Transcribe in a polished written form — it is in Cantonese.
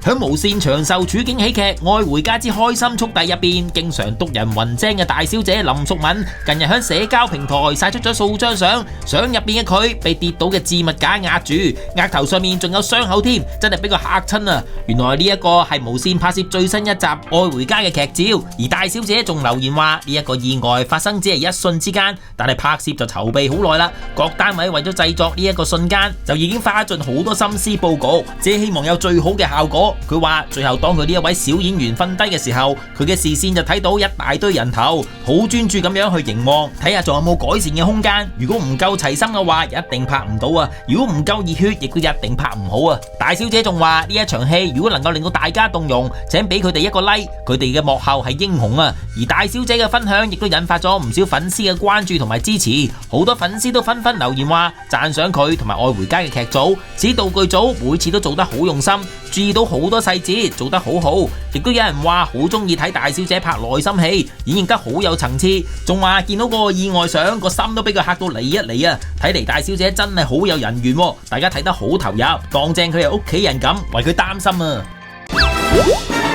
喺無綫長壽處境喜劇《愛回家之開心速遞》入邊，經常督人魂精嘅大小姐林淑敏，近日喺社交平台晒出咗數張相，相入邊嘅佢被跌倒嘅置物架壓住，額頭上面仲有傷口添，真係俾佢嚇親啊！原來呢一個係無綫拍攝最新一集《愛回家》嘅劇照，而大小姐仲留言話呢一個意外發生只係一瞬之間，但係拍攝就籌備好耐啦，各單位為咗製作呢一個瞬間，就已經花盡好多心思佈局，只希望有最好嘅效果。佢話最後當佢呢一位小演員瞓低嘅時候，佢嘅視線就睇到一大堆人頭，好專注咁樣去凝望，睇下仲有冇改善嘅空間。如果唔夠齊心嘅話，一定拍唔到啊！如果唔夠熱血，亦都一定拍唔好啊！大小姐仲話呢一場戲如果能夠令到大家動容，請俾佢哋一個 like， 佢哋嘅幕後係英雄啊！而大小姐嘅分享亦都引發咗唔少粉絲嘅關注同埋支持，好多粉絲都紛紛留言話讚賞佢同埋愛回家嘅劇組，指道具組每次都做得好用心，注意到好多細節做得好好，亦都有人話好中意睇大小姐拍內心戲，演繹得好有層次，仲話見到個意外相個心都俾佢嚇到離一離啊！睇嚟大小姐真係好有人緣，大家睇得好投入，當正佢係屋企人咁，為佢擔心啊！